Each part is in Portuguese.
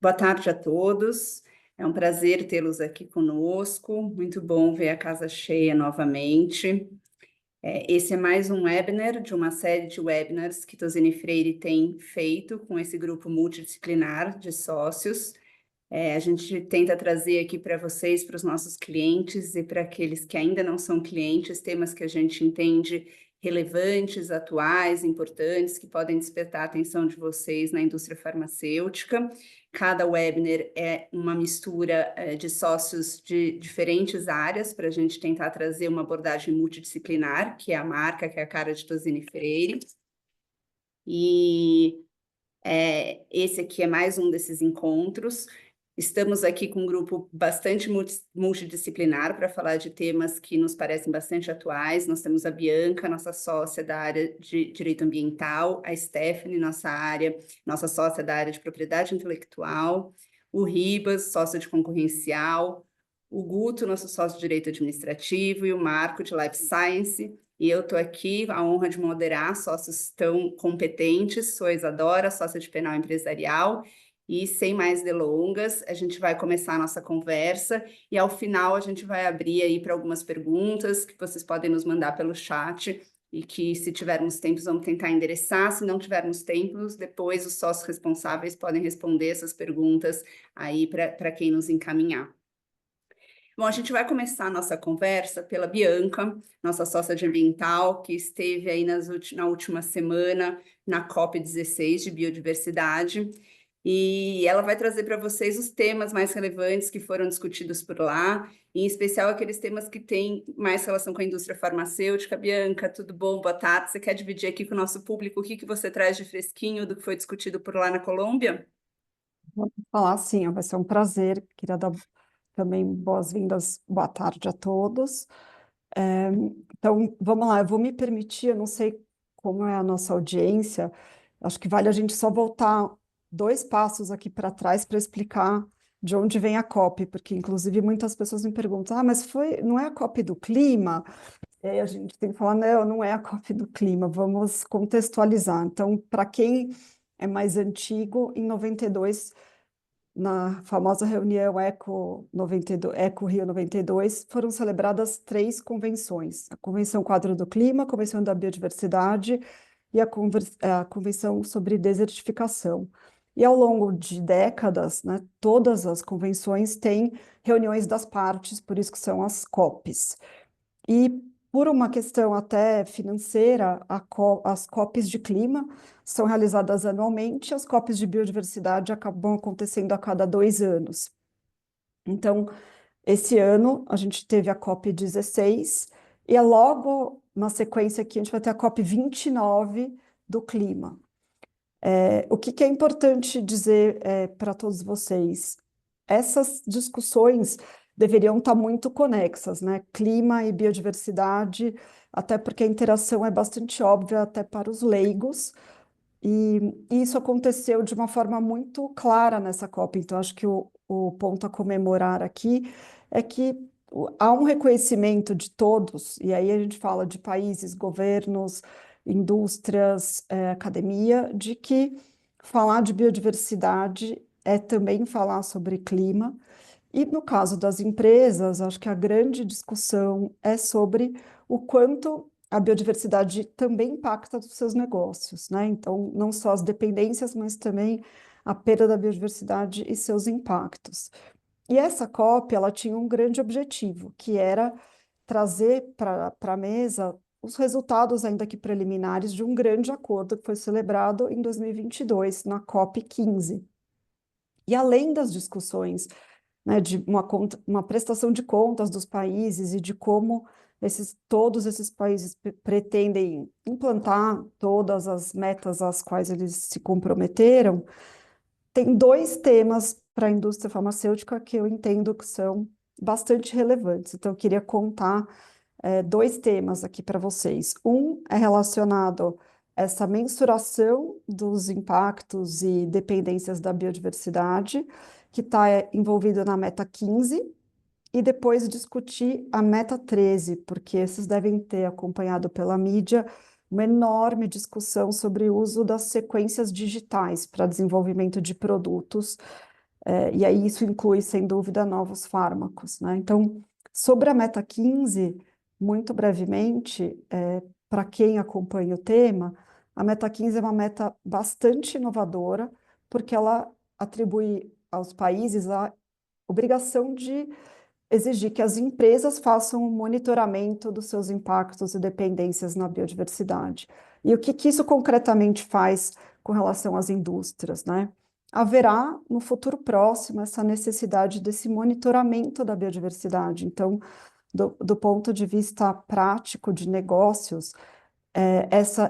Boa tarde a todos. É um prazer tê-los aqui conosco. Muito bom ver a casa cheia novamente. Esse é mais um webinar de uma série de webinars que Tosini Freire tem feito com esse grupo multidisciplinar de sócios. A gente tenta trazer aqui para vocês, para os nossos clientes e para aqueles que ainda não são clientes, temas que a gente entende relevantes, atuais, importantes, que podem despertar a atenção de vocês na indústria farmacêutica. Cada webinar é uma mistura de sócios de diferentes áreas para a gente tentar trazer uma abordagem multidisciplinar, que é a marca, que é a cara de Tosini Freire. Esse aqui é mais um desses encontros. Estamos aqui com um grupo bastante multidisciplinar para falar de temas que nos parecem bastante atuais. Nós temos a Bianca, nossa sócia da área de direito ambiental, a Stephanie, nossa sócia da área de propriedade intelectual, o Ribas, sócio de concorrencial, o Guto, nosso sócio de direito administrativo, e o Marco, de Life Science. E eu estou aqui, a honra de moderar sócios tão competentes. Sou a Isadora, sócia de penal empresarial. E sem mais delongas, a gente vai começar a nossa conversa e ao final a gente vai abrir aí para algumas perguntas que vocês podem nos mandar pelo chat e que, se tivermos tempos, vamos tentar endereçar. Se não tivermos tempos, depois os sócios responsáveis podem responder essas perguntas aí para quem nos encaminhar. Bom, a gente vai começar a nossa conversa pela Bianca, nossa sócia de ambiental, que esteve aí na última semana na COP16 de biodiversidade. E ela vai trazer para vocês os temas mais relevantes que foram discutidos por lá, em especial aqueles temas que têm mais relação com a indústria farmacêutica. Bianca, tudo bom? Boa tarde. Você quer dividir aqui com o nosso público o que você traz de fresquinho do que foi discutido por lá na Colômbia? Vou falar sim, vai ser um prazer. Queria dar também boas-vindas, boa tarde a todos. Então, vamos lá, eu vou me permitir, eu não sei como é a nossa audiência, acho que vale a gente só voltar 2 passos aqui para trás para explicar de onde vem a COP, porque inclusive muitas pessoas me perguntam, mas não é a COP do clima? E aí a gente tem que falar, não é a COP do clima, vamos contextualizar. Então, para quem é mais antigo, em 92, na famosa reunião Eco 92, Eco Rio 92, foram celebradas 3 convenções: a Convenção Quadro do Clima, a Convenção da Biodiversidade e a Convenção sobre Desertificação. E ao longo de décadas, né, todas as convenções têm reuniões das partes, por isso que são as COPs. E por uma questão até financeira, as COPs de clima são realizadas anualmente, as COPs de biodiversidade acabam acontecendo a cada 2 anos. Então, esse ano a gente teve a COP 16 e é logo na sequência aqui a gente vai ter a COP 29 do clima. O que é importante dizer para todos vocês? Essas discussões deveriam estar muito conexas, né? Clima e biodiversidade, até porque a interação é bastante óbvia até para os leigos, e isso aconteceu de uma forma muito clara nessa COP. Então, acho que o ponto a comemorar aqui é que há um reconhecimento de todos, e aí a gente fala de países, governos, indústrias, academia, de que falar de biodiversidade é também falar sobre clima. E no caso das empresas, acho que a grande discussão é sobre o quanto a biodiversidade também impacta os seus negócios, né? Então, não só as dependências, mas também a perda da biodiversidade e seus impactos. E essa COP, ela tinha um grande objetivo, que era trazer para a mesa os resultados, ainda que preliminares, de um grande acordo que foi celebrado em 2022, na COP 15. E além das discussões, né, de uma prestação de contas dos países e de como todos esses países pretendem implantar todas as metas às quais eles se comprometeram, tem 2 temas para a indústria farmacêutica que eu entendo que são bastante relevantes. Então, eu queria contar 2 temas aqui para vocês. Um é relacionado a essa mensuração dos impactos e dependências da biodiversidade, que está envolvido na meta 15, e depois discutir a meta 13, porque esses devem ter acompanhado pela mídia uma enorme discussão sobre o uso das sequências digitais para desenvolvimento de produtos, E aí isso inclui, sem dúvida, novos fármacos, né? Então, sobre a Meta 15, muito brevemente, para quem acompanha o tema, a Meta 15 é uma meta bastante inovadora, porque ela atribui aos países a obrigação de exigir que as empresas façam um monitoramento dos seus impactos e dependências na biodiversidade. E o que, que isso concretamente faz com relação às indústrias, né? Haverá no futuro próximo essa necessidade desse monitoramento da biodiversidade. Então, do ponto de vista prático de negócios,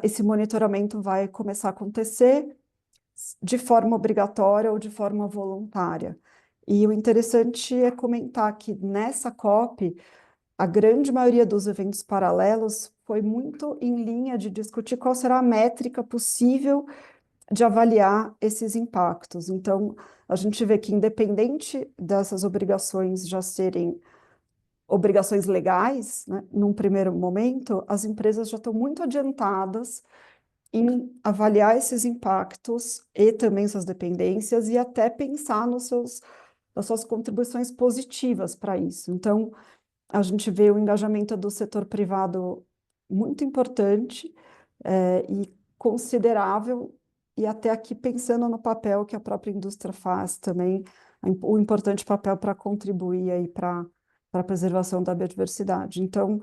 esse monitoramento vai começar a acontecer de forma obrigatória ou de forma voluntária. E o interessante é comentar que nessa COP, a grande maioria dos eventos paralelos foi muito em linha de discutir qual será a métrica possível de avaliar esses impactos. Então, a gente vê que, independente dessas obrigações já serem obrigações legais, né, num primeiro momento, as empresas já estão muito adiantadas em avaliar esses impactos e também suas dependências e até pensar nas suas contribuições positivas para isso. Então, a gente vê o engajamento do setor privado muito importante, e considerável, e até aqui pensando no papel que a própria indústria faz também, o importante papel para contribuir aí para a preservação da biodiversidade. Então,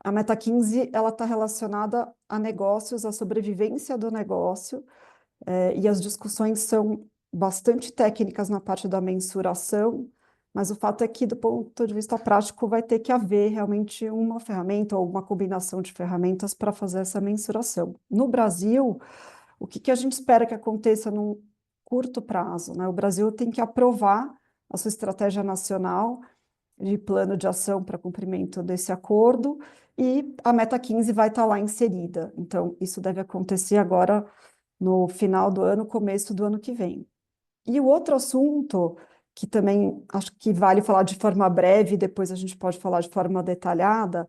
a Meta 15, ela está relacionada a negócios, à sobrevivência do negócio, e as discussões são bastante técnicas na parte da mensuração, mas o fato é que, do ponto de vista prático, vai ter que haver realmente uma ferramenta ou uma combinação de ferramentas para fazer essa mensuração. No Brasil, o que, que a gente espera que aconteça num curto prazo, né? O Brasil tem que aprovar a sua estratégia nacional de plano de ação para cumprimento desse acordo, e a Meta 15 vai estar lá inserida. Então, isso deve acontecer agora no final do ano, começo do ano que vem. E o outro assunto, que também acho que vale falar de forma breve, depois a gente pode falar de forma detalhada,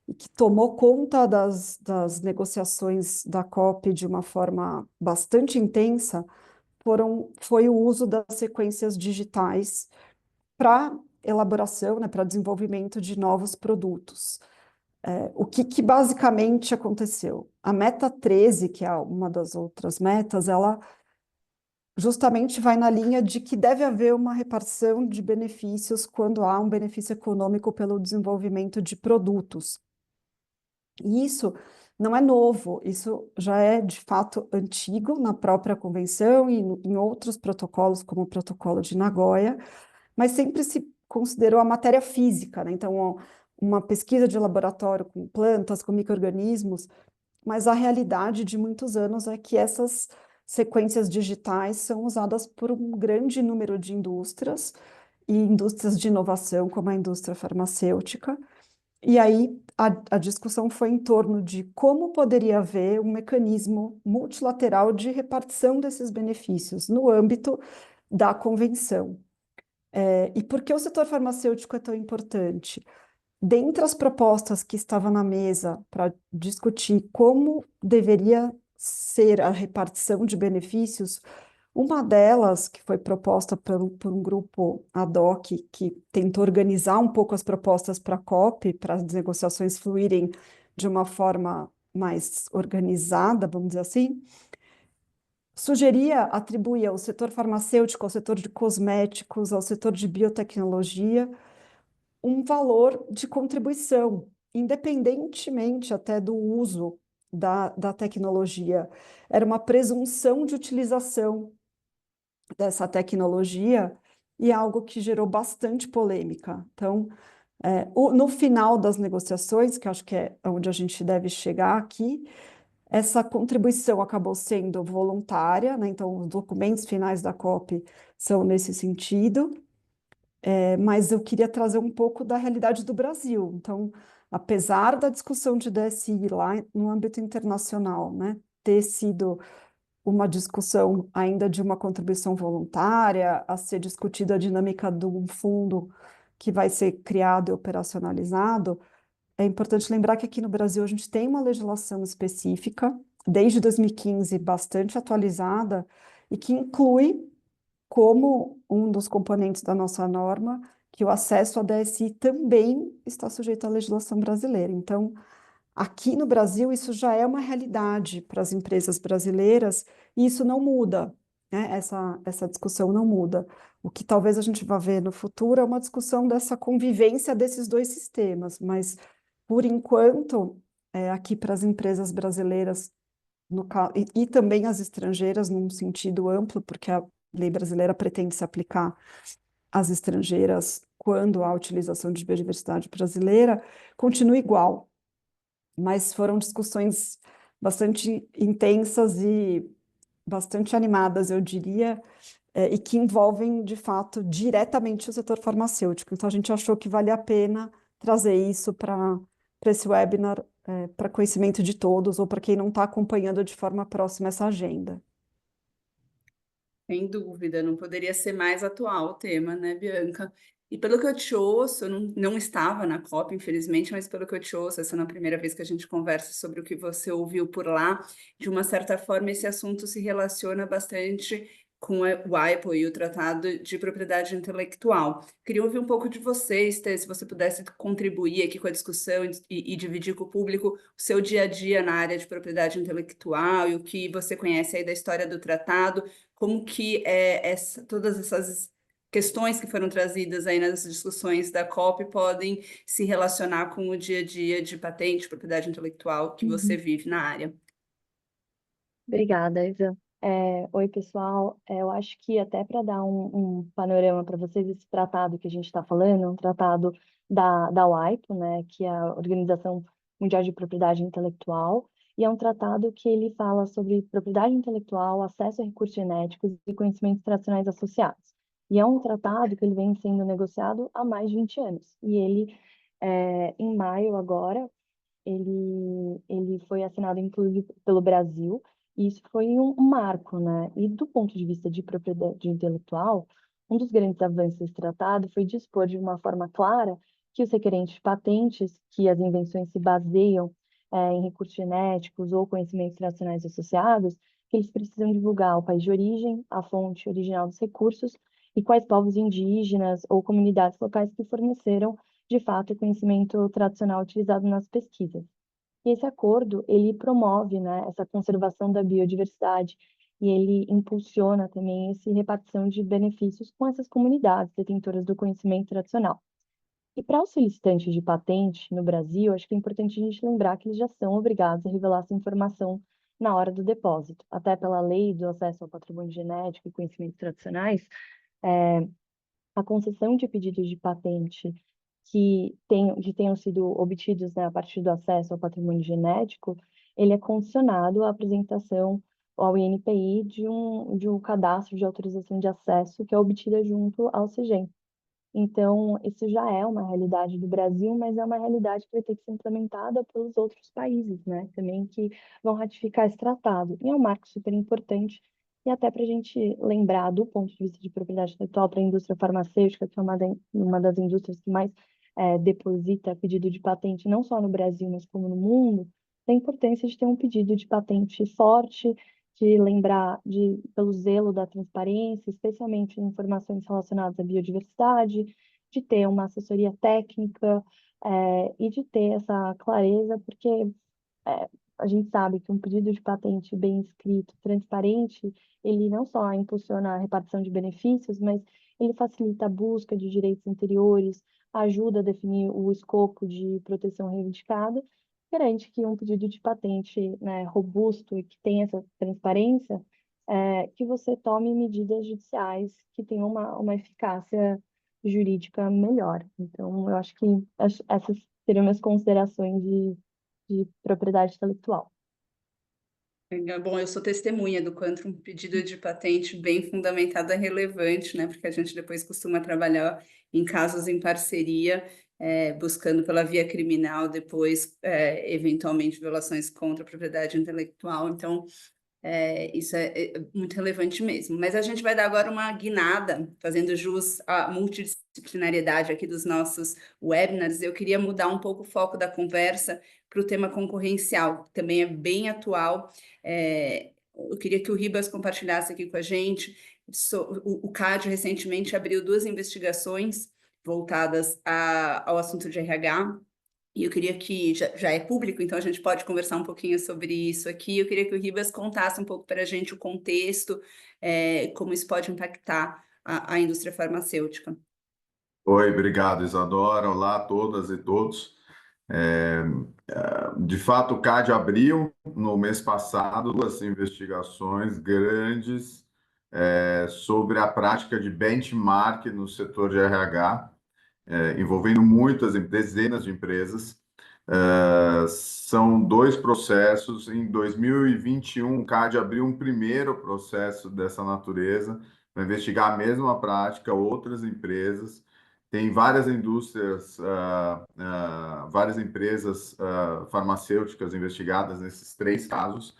e que tomou conta das negociações da COP de uma forma bastante intensa, foi o uso das sequências digitais para elaboração, né, para desenvolvimento de novos produtos. O que, que basicamente aconteceu? A meta 13, que é uma das outras metas, ela justamente vai na linha de que deve haver uma repartição de benefícios quando há um benefício econômico pelo desenvolvimento de produtos. E isso não é novo, isso já é de fato antigo na própria convenção e em outros protocolos, como o protocolo de Nagoya, mas sempre se considerou a matéria física, né? Então, uma pesquisa de laboratório com plantas, com micro-organismos, mas a realidade de muitos anos é que essas sequências digitais são usadas por um grande número de indústrias, e indústrias de inovação, como a indústria farmacêutica. E aí a discussão foi em torno de como poderia haver um mecanismo multilateral de repartição desses benefícios no âmbito da convenção. E por que o setor farmacêutico é tão importante? Dentre as propostas que estavam na mesa para discutir como deveria ser a repartição de benefícios, uma delas, que foi proposta por um grupo ad hoc, que tentou organizar um pouco as propostas para a COP, para as negociações fluírem de uma forma mais organizada, vamos dizer assim, sugeria atribuir ao setor farmacêutico, ao setor de cosméticos, ao setor de biotecnologia, um valor de contribuição, independentemente até do uso da tecnologia. Era uma presunção de utilização dessa tecnologia e algo que gerou bastante polêmica. Então, no final das negociações, que acho que é onde a gente deve chegar aqui, essa contribuição acabou sendo voluntária, né? Então, os documentos finais da COP são nesse sentido, mas eu queria trazer um pouco da realidade do Brasil. Então, apesar da discussão de DSI lá no âmbito internacional, né, ter sido uma discussão ainda de uma contribuição voluntária, a ser discutida a dinâmica de um fundo que vai ser criado e operacionalizado, é importante lembrar que aqui no Brasil a gente tem uma legislação específica, desde 2015, bastante atualizada, e que inclui como um dos componentes da nossa norma, que o acesso à DSI também está sujeito à legislação brasileira. Então, aqui no Brasil, isso já é uma realidade para as empresas brasileiras, e isso não muda, né? Essa discussão não muda. O que talvez a gente vá ver no futuro é uma discussão dessa convivência desses dois sistemas, mas, por enquanto, aqui para as empresas brasileiras, e também as estrangeiras, num sentido amplo, porque a lei brasileira pretende se aplicar às estrangeiras quando há utilização de biodiversidade brasileira, continua igual, mas foram discussões bastante intensas e bastante animadas, eu diria, e que envolvem, de fato, diretamente o setor farmacêutico. Então, a gente achou que valia a pena trazer isso para esse webinar, para conhecimento de todos, ou para quem não está acompanhando de forma próxima essa agenda. Sem dúvida, não poderia ser mais atual o tema, né, Bianca? E pelo que eu te ouço, eu não estava na COP, infelizmente, mas pelo que eu te ouço, essa não é a primeira vez que a gente conversa sobre o que você ouviu por lá. De uma certa forma, esse assunto se relaciona bastante com o WIPO e o Tratado de Propriedade Intelectual. Queria ouvir um pouco de vocês, Tê, se você pudesse contribuir aqui com a discussão e dividir com o público o seu dia a dia na área de propriedade intelectual e o que você conhece aí da história do tratado, como que todas essas questões que foram trazidas aí nas discussões da COP podem se relacionar com o dia a dia de patente, propriedade intelectual que você Uhum. vive na área. Obrigada, Isa. Oi, pessoal. Eu acho que até para dar um panorama para vocês, esse tratado que a gente está falando, é um tratado da WIPO, né, que é a Organização Mundial de Propriedade Intelectual, e é um tratado que ele fala sobre propriedade intelectual, acesso a recursos genéticos e conhecimentos tradicionais associados. E é um tratado que ele vem sendo negociado há mais de 20 anos. E ele, em maio agora, ele foi assinado, inclusive, pelo Brasil, e isso foi um marco, né? E do ponto de vista de propriedade intelectual, um dos grandes avanços desse tratado foi dispor de uma forma clara que os requerentes de patentes, que as invenções se baseiam em recursos genéticos ou conhecimentos tradicionais associados, que eles precisam divulgar o país de origem, a fonte original dos recursos e quais povos indígenas ou comunidades locais que forneceram de fato, o conhecimento tradicional utilizado nas pesquisas. E esse acordo, ele promove, né, essa conservação da biodiversidade e ele impulsiona também essa repartição de benefícios com essas comunidades detentoras do conhecimento tradicional. E para os solicitantes de patente no Brasil, acho que é importante a gente lembrar que eles já são obrigados a revelar essa informação na hora do depósito, até pela lei do acesso ao patrimônio genético e conhecimentos tradicionais, a concessão de pedidos de patente que tenham sido obtidos, né, a partir do acesso ao patrimônio genético, ele é condicionado à apresentação ao INPI de um cadastro de autorização de acesso que é obtida junto ao CEGEM. Então, isso já é uma realidade do Brasil, mas é uma realidade que vai ter que ser implementada pelos outros países, né, também que vão ratificar esse tratado. E é um marco super importante, e até para a gente lembrar do ponto de vista de propriedade intelectual para a indústria farmacêutica, que é uma das indústrias que mais deposita pedido de patente, não só no Brasil, mas como no mundo, da importância de ter um pedido de patente forte, de lembrar pelo zelo da transparência, especialmente em informações relacionadas à biodiversidade, de ter uma assessoria técnica, e de ter essa clareza, porque a gente sabe que um pedido de patente bem escrito, transparente, ele não só impulsiona a repartição de benefícios, mas ele facilita a busca de direitos anteriores, ajuda a definir o escopo de proteção reivindicada, garante que um pedido de patente, né, robusto e que tenha essa transparência, que você tome medidas judiciais que tenham uma eficácia jurídica melhor. Então, eu acho que essas seriam minhas considerações de propriedade intelectual. Bom, eu sou testemunha do quanto um pedido de patente bem fundamentado é relevante, né? Porque a gente depois costuma trabalhar em casos em parceria, buscando pela via criminal, depois, eventualmente, violações contra a propriedade intelectual. Então, isso é muito relevante mesmo. Mas a gente vai dar agora uma guinada, fazendo jus à multidisciplinariedade aqui dos nossos webinars. Eu queria mudar um pouco o foco da conversa para o tema concorrencial, que também é bem atual. Eu queria que o Ribas compartilhasse aqui com a gente O CAD recentemente abriu 2 investigações voltadas ao assunto de RH, e eu queria que, já é público, então a gente pode conversar um pouquinho sobre isso aqui. Eu queria que o Ribas contasse um pouco para a gente o contexto, como isso pode impactar a indústria farmacêutica. Oi, obrigado, Isadora. Olá a todas e todos. É, de fato, o CAD abriu no mês passado 2 investigações grandes sobre a prática de benchmark no setor de RH, envolvendo dezenas de empresas. São 2 processos. Em 2021, o CAD abriu um primeiro processo dessa natureza para investigar a mesma prática, outras empresas. Tem várias indústrias, várias empresas farmacêuticas investigadas nesses 3 casos.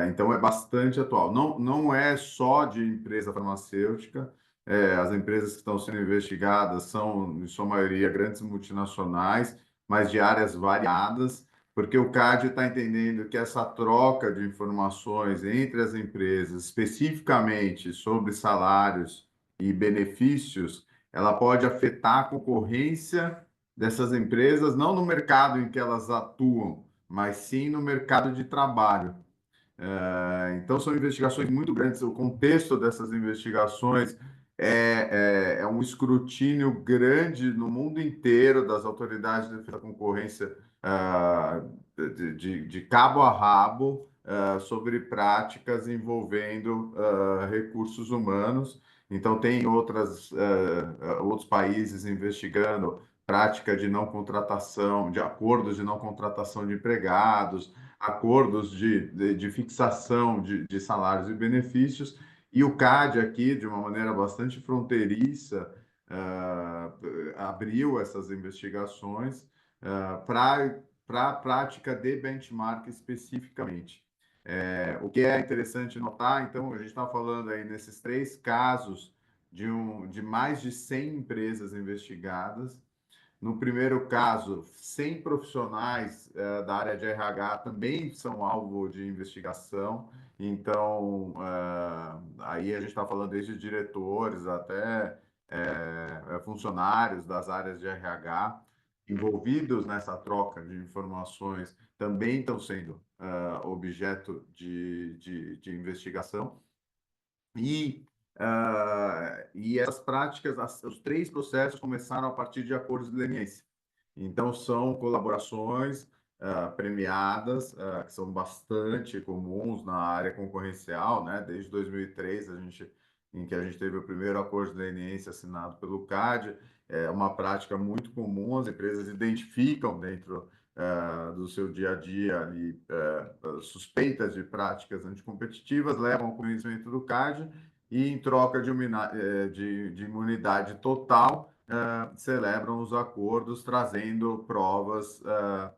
Então, é bastante atual. Não é só de empresa farmacêutica. As empresas que estão sendo investigadas são, em sua maioria, grandes multinacionais, mas de áreas variadas, porque o CAD está entendendo que essa troca de informações entre as empresas, especificamente sobre salários e benefícios, ela pode afetar a concorrência dessas empresas, não no mercado em que elas atuam, mas sim no mercado de trabalho. Então, são investigações muito grandes. O contexto dessas investigações é um escrutínio grande no mundo inteiro das autoridades de defesa da concorrência, de cabo a rabo, sobre práticas envolvendo recursos humanos. Então, tem outros países investigando prática de não contratação, de acordos de não contratação de empregados, acordos de fixação de salários e benefícios, e o CAD aqui, de uma maneira bastante fronteiriça, abriu essas investigações para a prática de benchmark especificamente. O que é interessante notar, então, a gente está falando aí nesses 3 casos de mais de 100 empresas investigadas. No primeiro caso, 100 profissionais da área de RH também são alvo de investigação. Então, aí a gente está falando desde diretores até funcionários das áreas de RH envolvidos nessa troca de informações também estão sendo objeto de investigação. E essas práticas, os 3 processos começaram a partir de acordos de leniência. Então, são colaborações premiadas, que são bastante comuns na área concorrencial, né? Desde 2003, em que a gente teve o primeiro acordo de leniência assinado pelo CAD. É uma prática muito comum, as empresas identificam dentro do seu dia a dia ali, suspeitas de práticas anticompetitivas, levam ao conhecimento do CAD e, em troca de imunidade total, celebram os acordos, trazendo provas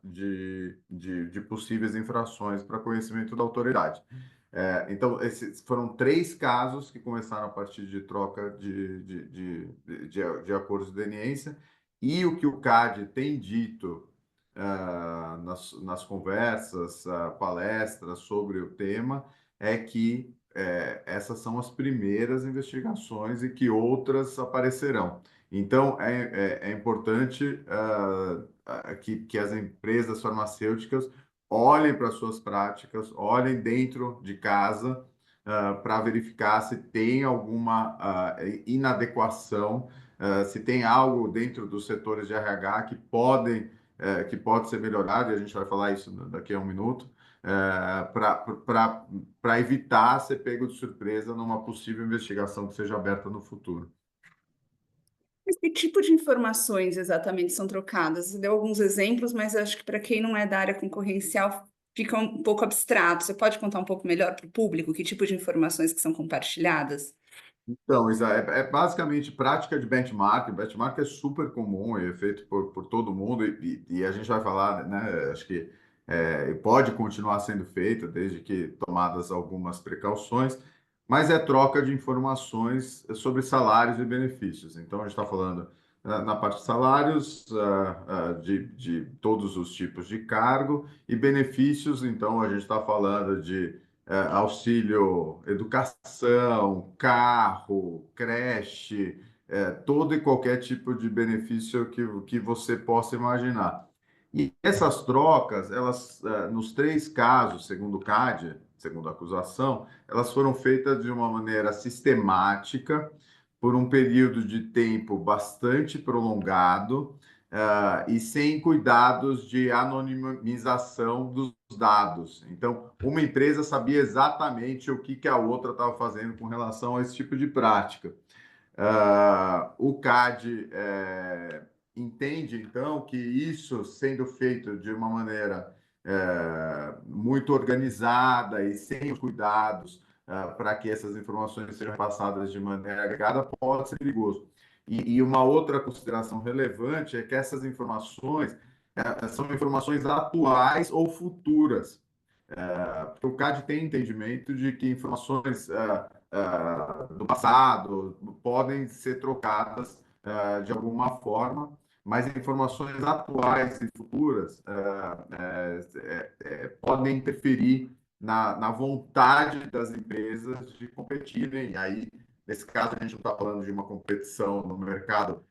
de possíveis infrações para conhecimento da autoridade. Então, esses foram 3 casos que começaram a partir de troca de acordos de leniência, e o que o CAD tem dito nas conversas, palestras sobre o tema, é que essas são as primeiras investigações e que outras aparecerão. Então, é importante que as empresas farmacêuticas olhem para suas práticas, olhem dentro de casa para verificar se tem alguma inadequação, se tem algo dentro dos setores de RH que pode ser melhorado, e a gente vai falar isso daqui a um minuto, para evitar ser pego de surpresa numa possível investigação que seja aberta no futuro. Mas que tipo de informações exatamente são trocadas? Você deu alguns exemplos, mas acho que para quem não é da área concorrencial fica um pouco abstrato. Você pode contar um pouco melhor para o público que tipo de informações que são compartilhadas? Então, Isa, basicamente prática de benchmark. Benchmark é super comum, é feito por todo mundo, e a gente vai falar, né? Acho que pode continuar sendo feito, desde que tomadas algumas precauções, mas é troca de informações sobre salários e benefícios. Então, a gente está falando na parte de salários, de todos os tipos de cargo, e benefícios. Então, a gente está falando de auxílio educação, carro, creche, todo e qualquer tipo de benefício que você possa imaginar. E essas trocas, elas, nos três casos, segundo o CAD, segundo a acusação, elas foram feitas de uma maneira sistemática, por um período de tempo bastante prolongado, e sem cuidados de anonimização dos dados. Então, uma empresa sabia exatamente o que a outra estava fazendo com relação a esse tipo de prática. O CAD entende, então, que isso sendo feito de uma maneira muito organizada e sem os cuidados para que essas informações sejam passadas de maneira agregada pode ser perigoso. E uma outra consideração relevante é que essas informações são informações atuais ou futuras. Porque o CAD tem entendimento de que informações do passado podem ser trocadas de alguma forma, mas informações atuais e futuras podem interferir na vontade das empresas de competirem. E aí, nesse caso, a gente não está falando de uma competição no mercado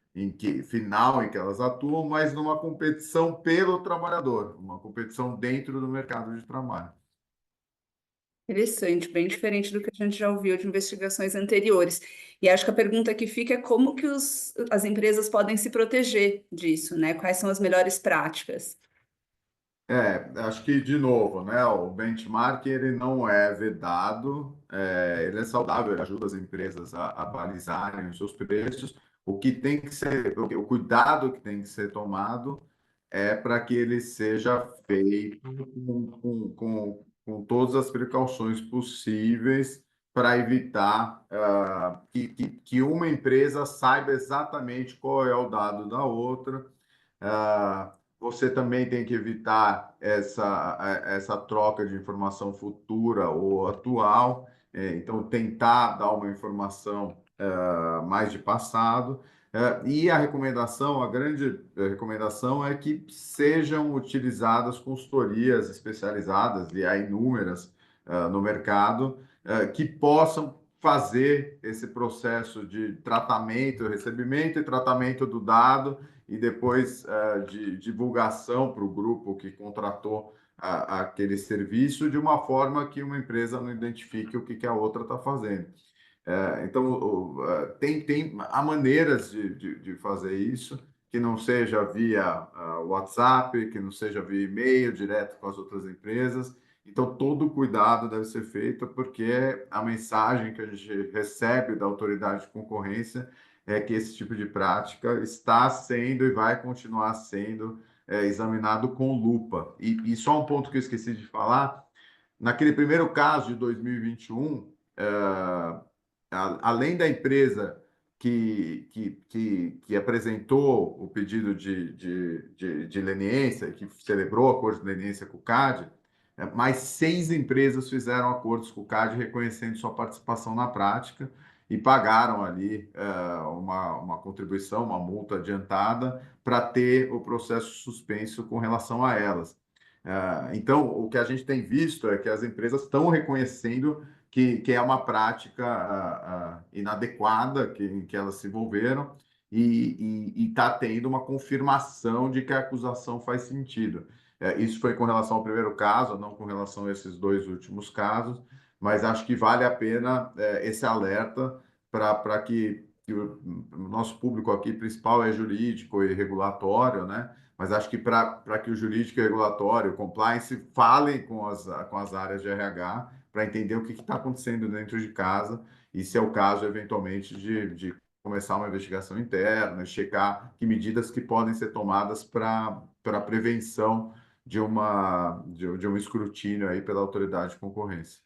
final em que elas atuam, mas numa competição pelo trabalhador, uma competição dentro do mercado de trabalho. Interessante, bem diferente do que a gente já ouviu de investigações anteriores. E acho que a pergunta que fica é como que as empresas podem se proteger disso, né? Quais são as melhores práticas? Acho que, de novo, né, o benchmark ele não é vedado, ele é saudável, ele ajuda as empresas a balizarem os seus preços. O que tem que ser, o cuidado que tem que ser tomado é para que ele seja feito com todas as precauções possíveis para evitar que uma empresa saiba exatamente qual é o dado da outra. Você também tem que evitar essa troca de informação futura ou atual, então tentar dar uma informação mais de passado. E a recomendação, a grande recomendação é que sejam utilizadas consultorias especializadas, e há inúmeras no mercado, que possam fazer esse processo de tratamento, recebimento e tratamento do dado, e depois de divulgação para o grupo que contratou aquele serviço, de uma forma que uma empresa não identifique o que a outra está fazendo. Então, há maneiras de fazer isso, que não seja via WhatsApp, que não seja via e-mail, direto com as outras empresas. Então, todo cuidado deve ser feito, porque a mensagem que a gente recebe da autoridade de concorrência é que esse tipo de prática está sendo e vai continuar sendo examinado com lupa. E só um ponto que eu esqueci de falar, naquele primeiro caso de 2021, além da empresa que apresentou o pedido de leniência, que celebrou o acordo de leniência com o CAD, mais 6 empresas fizeram acordos com o CAD reconhecendo sua participação na prática e pagaram ali uma contribuição, uma multa adiantada, para ter o processo suspenso com relação a elas. Então, o que a gente tem visto é que as empresas estão reconhecendo que é uma prática inadequada em que elas se envolveram, e está tendo uma confirmação de que a acusação faz sentido. Isso foi com relação ao primeiro caso, não com relação a esses 2 últimos casos, mas acho que vale a pena esse alerta para que o nosso público aqui principal é jurídico e regulatório, né? Mas acho que para que o jurídico e regulatório, o compliance, falem com as áreas de RH para entender o que está acontecendo dentro de casa e, se é o caso, eventualmente, de começar uma investigação interna, checar que medidas que podem ser tomadas para a prevenção de um escrutínio aí pela autoridade de concorrência.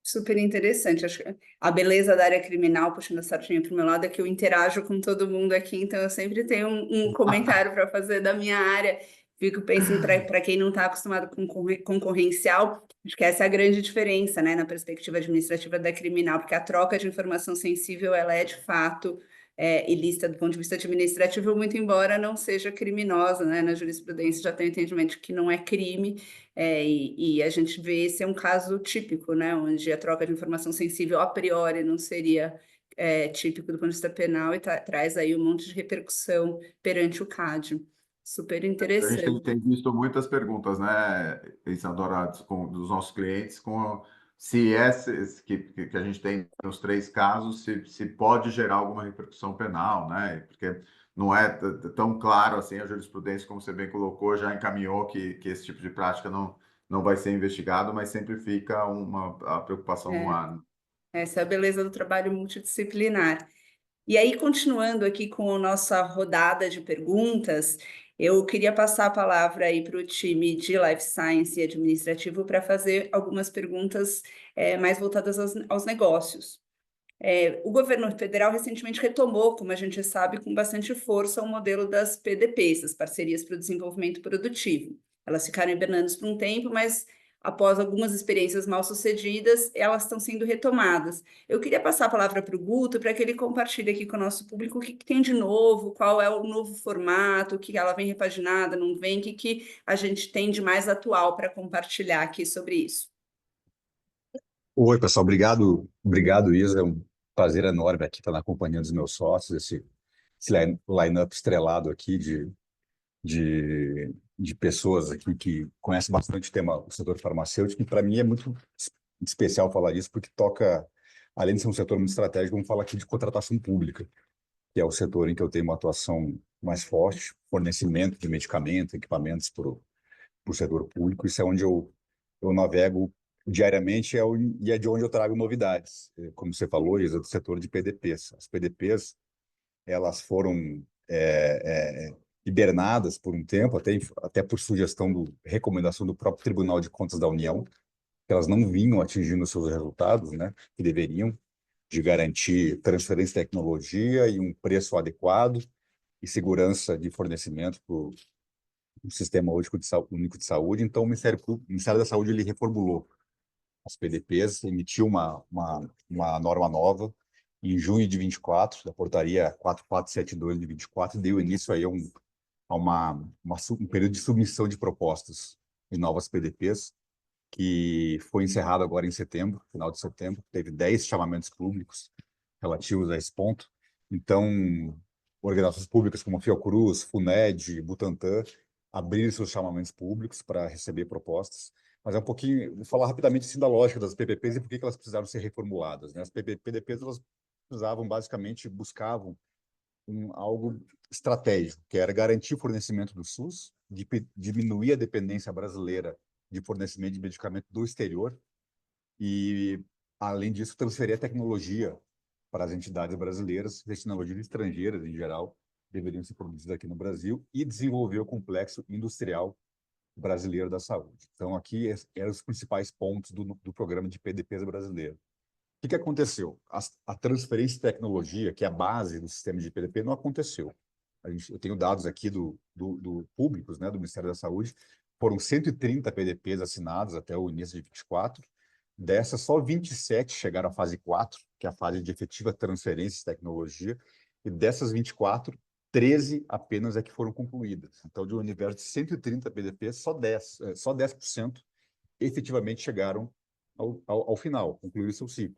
Super interessante. Acho que a beleza da área criminal, puxando a sardinha para o meu lado, é que eu interajo com todo mundo aqui, então eu sempre tenho um comentário para fazer da minha área. Fico pensando, para quem não está acostumado com concorrencial, acho que essa é a grande diferença, né, na perspectiva administrativa da criminal, porque a troca de informação sensível, ela é de fato ilícita do ponto de vista administrativo, muito embora não seja criminosa, né? Na jurisprudência já tem entendimento que não é crime, e a gente vê esse é um caso típico, né? Onde a troca de informação sensível a priori não seria típico do ponto de vista penal e traz aí um monte de repercussão perante o CAD. Super A gente interessante. tem visto muitas perguntas, né, Isadora, dos nossos clientes, se esses que a gente tem nos 3 casos, se pode gerar alguma repercussão penal, né? Porque não é tão claro assim, a jurisprudência, como você bem colocou, já encaminhou que esse tipo de prática não vai ser investigado, mas sempre fica a preocupação no ar. Essa é a beleza do trabalho multidisciplinar. E aí, continuando aqui com a nossa rodada de perguntas, eu queria passar a palavra aí para o time de Life Science e administrativo para fazer algumas perguntas mais voltadas aos negócios. O governo federal recentemente retomou, como a gente sabe, com bastante força o modelo das PDPs, as parcerias para o desenvolvimento produtivo. Elas ficaram hibernando por um tempo, mas após algumas experiências mal sucedidas, elas estão sendo retomadas. Eu queria passar a palavra para o Guto, para que ele compartilhe aqui com o nosso público o que tem de novo, qual é o novo formato, o que ela vem repaginada, não vem, o que a gente tem de mais atual para compartilhar aqui sobre isso. Oi, pessoal, obrigado, Isa. É um prazer enorme aqui estar na companhia dos meus sócios, esse line-up estrelado aqui de pessoas aqui que conhecem bastante o tema do setor farmacêutico, e para mim é muito especial falar isso, porque toca, além de ser um setor muito estratégico, vamos falar aqui de contratação pública, que é o setor em que eu tenho uma atuação mais forte, fornecimento de medicamentos, equipamentos para o setor público. Isso é onde eu navego diariamente, e é de onde eu trago novidades. Como você falou, Isa, do setor de PDPs. As PDPs, elas foram hibernadas por um tempo, até por recomendação do próprio Tribunal de Contas da União, que elas não vinham atingindo os seus resultados, né, que deveriam, de garantir transferência de tecnologia e um preço adequado e segurança de fornecimento para o Sistema Único de Saúde. Então, o Ministério da Saúde ele reformulou as PDPs, emitiu uma norma nova em junho de 24, da portaria 4472 de 24, deu início aí a um período de submissão de propostas de novas PDPs, que foi encerrado agora em setembro, final de setembro. Teve 10 chamamentos públicos relativos a esse ponto. Então, organizações públicas como Fiocruz, FUNED, Butantan, abriram seus chamamentos públicos para receber propostas. Mas é um pouquinho, vou falar rapidamente assim, da lógica das PPPs e por que elas precisaram ser reformuladas, né? As PDPs, elas buscavam algo estratégico, que era garantir o fornecimento do SUS, diminuir a dependência brasileira de fornecimento de medicamento do exterior e, além disso, transferir a tecnologia para as entidades brasileiras, as tecnologias estrangeiras, em geral, deveriam ser produzidas aqui no Brasil, e desenvolver o complexo industrial brasileiro da saúde. Então, aqui eram os principais pontos do programa de PDPs brasileiro. O que aconteceu? A transferência de tecnologia, que é a base do sistema de PDP, não aconteceu. Eu tenho dados aqui do públicos, né, do Ministério da Saúde. Foram 130 PDPs assinados até o início de 24. Dessas, só 27 chegaram à fase 4, que é a fase de efetiva transferência de tecnologia. E dessas 24, 13 apenas é que foram concluídas. Então, de um universo de 130 PDPs, só 10% efetivamente chegaram ao final, concluíram seu ciclo.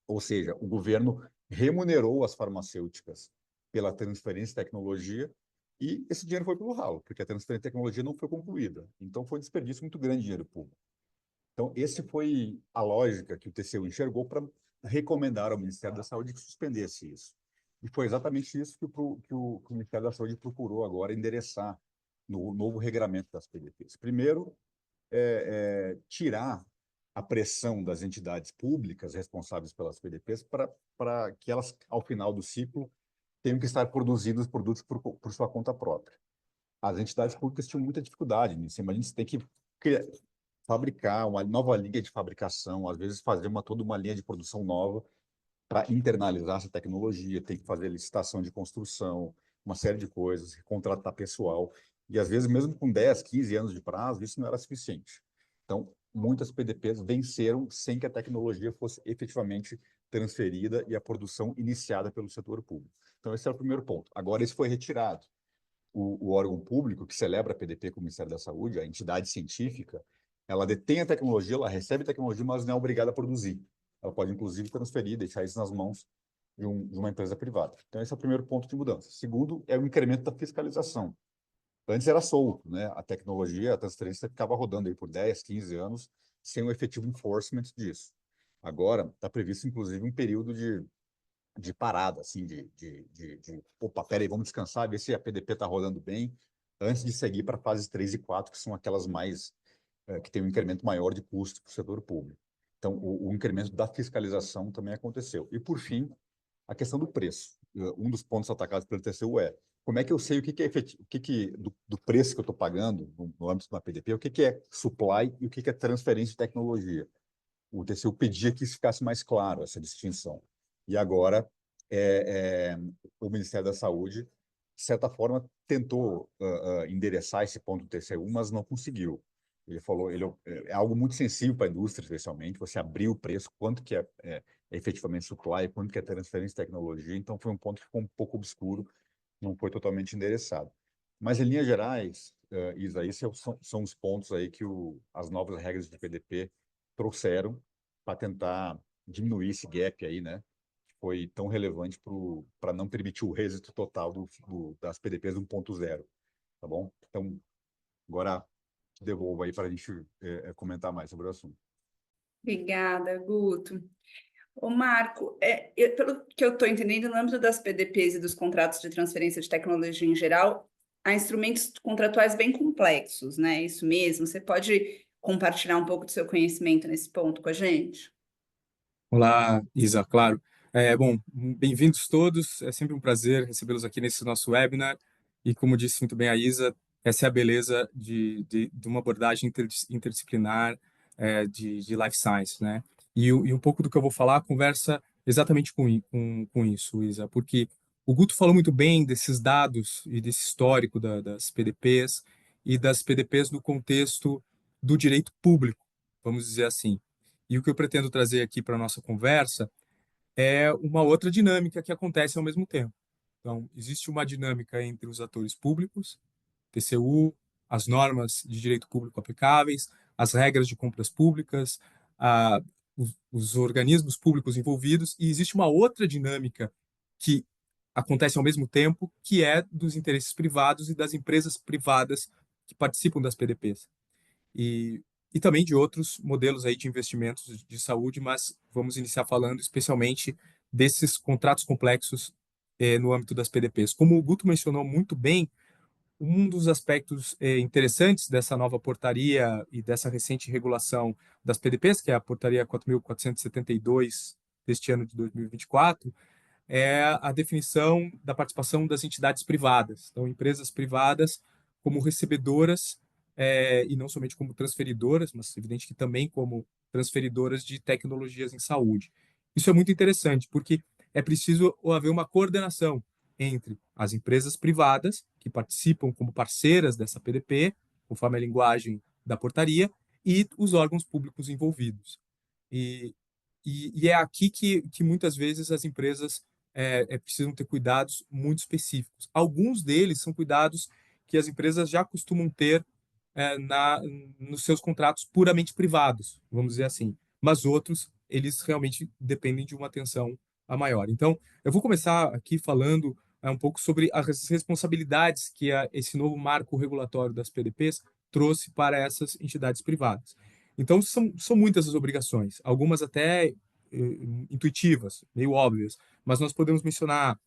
Ou seja, o governo remunerou as farmacêuticas pela transferência de tecnologia e esse dinheiro foi pelo ralo, porque a transferência de tecnologia não foi concluída. Então, foi um desperdício muito grande de dinheiro público. Então, essa foi a lógica que o TCU enxergou para recomendar ao Ministério da Saúde que suspendesse isso. E foi exatamente isso que o Ministério da Saúde procurou agora endereçar no novo regramento das PDPs. Primeiro, tirar a pressão das entidades públicas responsáveis pelas PDPs para que elas, ao final do ciclo, tenham que estar produzindo os produtos por sua conta própria. As entidades públicas tinham muita dificuldade nisso. Imagina, você tem que fabricar uma nova linha de fabricação, às vezes fazer toda uma linha de produção nova para internalizar essa tecnologia, tem que fazer licitação de construção, uma série de coisas, contratar pessoal. E, às vezes, mesmo com 10, 15 anos de prazo, isso não era suficiente. Então, muitas PDPs venceram sem que a tecnologia fosse efetivamente transferida e a produção iniciada pelo setor público. Então, esse é o primeiro ponto. Agora, isso foi retirado. O órgão público que celebra a PDP com o Ministério da Saúde, a entidade científica, ela detém a tecnologia, ela recebe tecnologia, mas não é obrigada a produzir. Ela pode, inclusive, transferir, deixar isso nas mãos de uma empresa privada. Então, esse é o primeiro ponto de mudança. Segundo, é o incremento da fiscalização. Antes era solto, né? A tecnologia, a transferência ficava rodando aí por 10, 15 anos, sem um efetivo enforcement disso. Agora, está previsto, inclusive, um período de parada, assim, opa, peraí, vamos descansar, ver se a PDP está rodando bem, antes de seguir para fases 3 e 4, que são aquelas mais, que tem um incremento maior de custo para o setor público. Então, o incremento da fiscalização também aconteceu. E, por fim, a questão do preço. Um dos pontos atacados pelo TCU é como é que eu sei o que é efetivo, do preço que eu estou pagando no âmbito de uma PDP, o que é supply e o que é transferência de tecnologia. O TCU pedia que isso ficasse mais claro, essa distinção. E agora, o Ministério da Saúde, de certa forma, tentou endereçar esse ponto do TCU, mas não conseguiu. Ele falou, é algo muito sensível para a indústria, especialmente, você abrir o preço, quanto que é efetivamente supply, quanto que é transferência de tecnologia, então foi um ponto que ficou um pouco obscuro, não foi totalmente endereçado. Mas, em linhas gerais, Isa, esses são os pontos aí que as novas regras de PDP trouxeram para tentar diminuir esse gap aí, né? Que foi tão relevante para não permitir o êxito total das PDPs 1.0, tá bom? Então, agora te devolvo aí para a gente comentar mais sobre o assunto. Obrigada, Guto. Ô, Marco, pelo que eu estou entendendo, no âmbito das PDPs e dos contratos de transferência de tecnologia em geral, há instrumentos contratuais bem complexos, né? Isso mesmo? Você pode compartilhar um pouco do seu conhecimento nesse ponto com a gente? Olá, Isa, claro. Bom, bem-vindos todos. É sempre um prazer recebê-los aqui nesse nosso webinar. E como disse muito bem a Isa, essa é a beleza de uma abordagem interdisciplinar de life science, né? E um pouco do que eu vou falar conversa exatamente com isso, Isa, porque o Guto falou muito bem desses dados e desse histórico das PDPs e das PDPs no contexto do direito público, vamos dizer assim. E o que eu pretendo trazer aqui para a nossa conversa é uma outra dinâmica que acontece ao mesmo tempo. Então, existe uma dinâmica entre os atores públicos, TCU, as normas de direito público aplicáveis, as regras de compras públicas, os organismos públicos envolvidos, e existe uma outra dinâmica que acontece ao mesmo tempo, que é dos interesses privados e das empresas privadas que participam das PDPs. E também de outros modelos aí de investimentos de saúde, mas vamos iniciar falando especialmente desses contratos complexos no âmbito das PDPs. Como o Guto mencionou muito bem, um dos aspectos interessantes dessa nova portaria e dessa recente regulação das PDPs, que é a portaria 4.472 deste ano de 2024, é a definição da participação das entidades privadas. Então, empresas privadas como recebedoras, e não somente como transferidoras, mas evidente que também como transferidoras de tecnologias em saúde. Isso é muito interessante, porque é preciso haver uma coordenação entre as empresas privadas, que participam como parceiras dessa PDP, conforme a linguagem da portaria, e os órgãos públicos envolvidos. E é aqui que muitas vezes as empresas precisam ter cuidados muito específicos. Alguns deles são cuidados que as empresas já costumam ter nos seus contratos puramente privados, vamos dizer assim. Mas outros, eles realmente dependem de uma atenção a maior. Então, eu vou começar aqui falando um pouco sobre as responsabilidades que esse novo marco regulatório das PDPs trouxe para essas entidades privadas. Então, são muitas as obrigações, algumas até intuitivas, meio óbvias, mas nós podemos mencionar,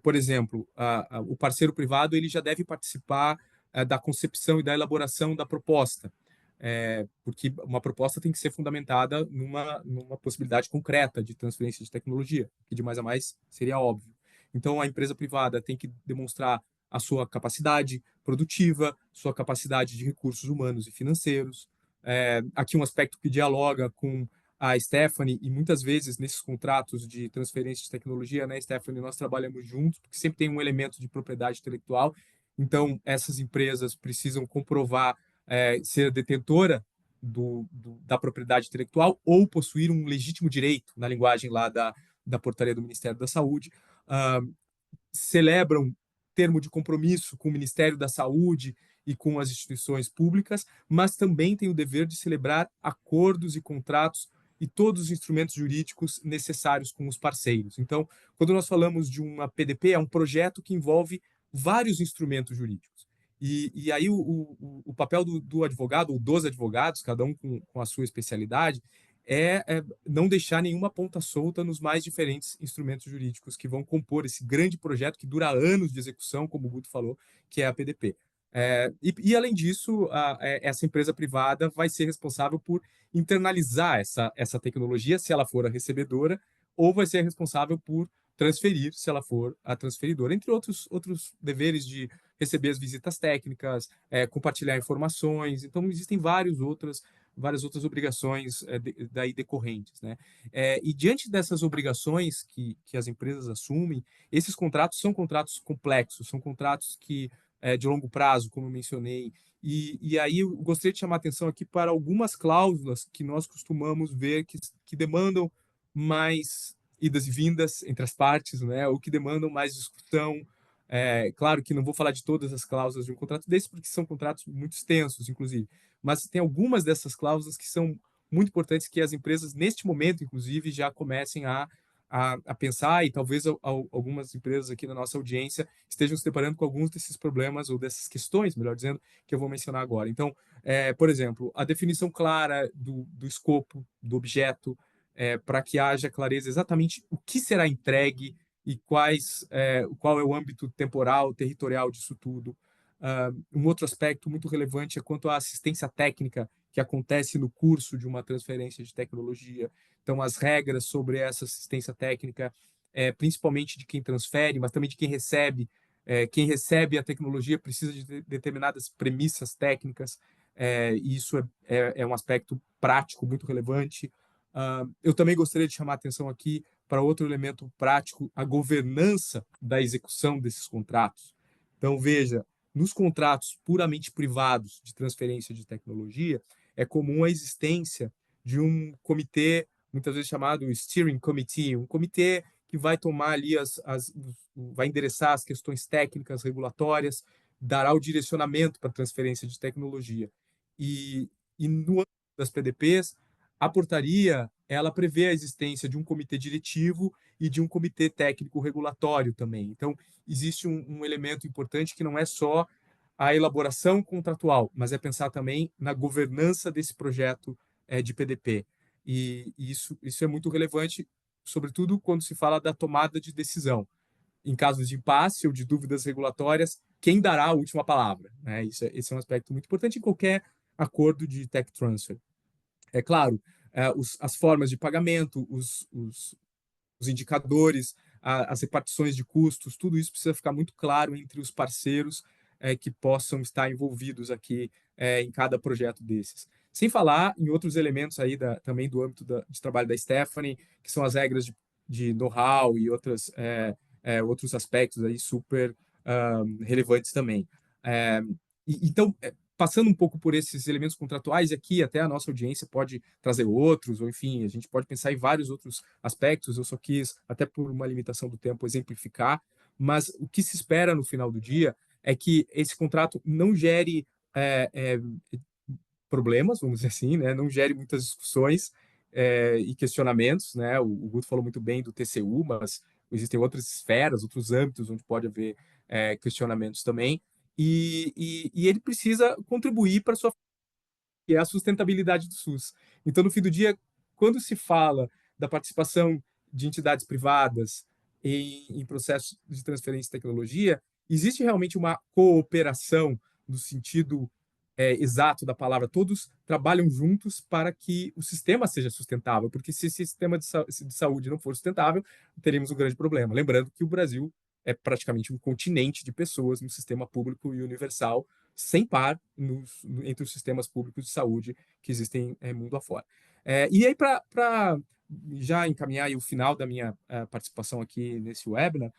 por exemplo, o parceiro privado ele já deve participar da concepção e da elaboração da proposta, porque uma proposta tem que ser fundamentada numa possibilidade concreta de transferência de tecnologia, que de mais a mais seria óbvio. Então, a empresa privada tem que demonstrar a sua capacidade produtiva, sua capacidade de recursos humanos e financeiros. Aqui um aspecto que dialoga com a Stephanie, e muitas vezes nesses contratos de transferência de tecnologia, né, Stephanie, nós trabalhamos juntos, porque sempre tem um elemento de propriedade intelectual. Então, essas empresas precisam comprovar ser detentora da propriedade intelectual ou possuir um legítimo direito, na linguagem lá da portaria do Ministério da Saúde, celebram termo de compromisso com o Ministério da Saúde e com as instituições públicas, mas também têm o dever de celebrar acordos e contratos e todos os instrumentos jurídicos necessários com os parceiros. Então, quando nós falamos de uma PDP, é um projeto que envolve vários instrumentos jurídicos. E aí o papel do advogado, ou dos advogados, cada um com a sua especialidade, é não deixar nenhuma ponta solta nos mais diferentes instrumentos jurídicos que vão compor esse grande projeto que dura anos de execução, como o Guto falou, que é a PDP. Além disso, essa empresa privada vai ser responsável por internalizar essa tecnologia, se ela for a recebedora, ou vai ser responsável por transferir, se ela for a transferidora, entre outros deveres de receber as visitas técnicas, compartilhar informações. Então, existem várias outras obrigações daí decorrentes, né? E diante dessas obrigações que as empresas assumem, esses contratos são contratos complexos, são contratos de longo prazo, como eu mencionei, e aí eu gostaria de chamar a atenção aqui para algumas cláusulas que nós costumamos ver que demandam mais idas e vindas entre as partes, né? Ou que demandam mais discussão. Claro que não vou falar de todas as cláusulas de um contrato desse, porque são contratos muito extensos, inclusive, mas tem algumas dessas cláusulas que são muito importantes que as empresas, neste momento, inclusive, já comecem a pensar, e talvez algumas empresas aqui na nossa audiência estejam se deparando com alguns desses problemas ou dessas questões, melhor dizendo, que eu vou mencionar agora. Então, por exemplo, a definição clara do escopo, do objeto, para que haja clareza exatamente o que será entregue e qual é o âmbito temporal, territorial disso tudo. Um outro aspecto muito relevante é quanto à assistência técnica que acontece no curso de uma transferência de tecnologia. Então, as regras sobre essa assistência técnica, principalmente de quem transfere, mas também de quem recebe. Quem recebe a tecnologia precisa de determinadas premissas técnicas, e isso é um aspecto prático muito relevante. Eu também gostaria de chamar a atenção aqui para outro elemento prático, a governança da execução desses contratos. Então, veja, nos contratos puramente privados de transferência de tecnologia, é comum a existência de um comitê, muitas vezes chamado Steering Committee, um comitê que vai tomar ali vai endereçar as questões técnicas, regulatórias, dará o direcionamento para a transferência de tecnologia. E no âmbito das PDPs, a portaria, ela prevê a existência de um comitê diretivo e de um comitê técnico regulatório também. Então, existe um elemento importante que não é só a elaboração contratual, mas é pensar também na governança desse projeto de PDP. E isso é muito relevante, sobretudo quando se fala da tomada de decisão. Em casos de impasse ou de dúvidas regulatórias, quem dará a última palavra, né? Esse é um aspecto muito importante em qualquer acordo de tech transfer. É claro, as formas de pagamento, os indicadores, as repartições de custos, tudo isso precisa ficar muito claro entre os parceiros que possam estar envolvidos aqui em cada projeto desses. Sem falar em outros elementos aí também do âmbito de trabalho da Stephanie, que são as regras de know-how e outros aspectos aí super relevantes também. Então, passando um pouco por esses elementos contratuais, aqui até a nossa audiência pode trazer outros, ou enfim, a gente pode pensar em vários outros aspectos. Eu só quis, até por uma limitação do tempo, exemplificar, mas o que se espera no final do dia é que esse contrato não gere problemas, vamos dizer assim, né? Não gere muitas discussões e questionamentos, né? O Guto falou muito bem do TCU, mas existem outras esferas, outros âmbitos onde pode haver questionamentos também. E ele precisa contribuir para a sua que é a sustentabilidade do SUS. Então, no fim do dia, quando se fala da participação de entidades privadas em processos de transferência de tecnologia, existe realmente uma cooperação no sentido exato da palavra. Todos trabalham juntos para que o sistema seja sustentável, porque se esse sistema de saúde não for sustentável, teríamos um grande problema. Lembrando que o Brasil é praticamente um continente de pessoas no sistema público e universal, sem par entre os sistemas públicos de saúde que existem mundo afora. E aí, para já encaminhar aí o final da minha participação aqui nesse webinar,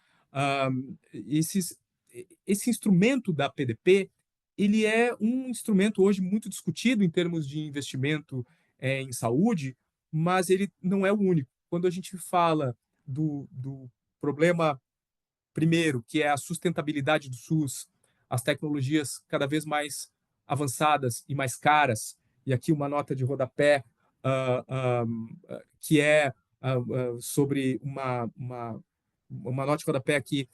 esse instrumento da PDP, ele é um instrumento hoje muito discutido em termos de investimento em saúde, mas ele não é o único. Quando a gente fala do problema primeiro, que é a sustentabilidade do SUS, as tecnologias cada vez mais avançadas e mais caras, e aqui uma nota de rodapé, que é sobre uma nota de rodapé aqui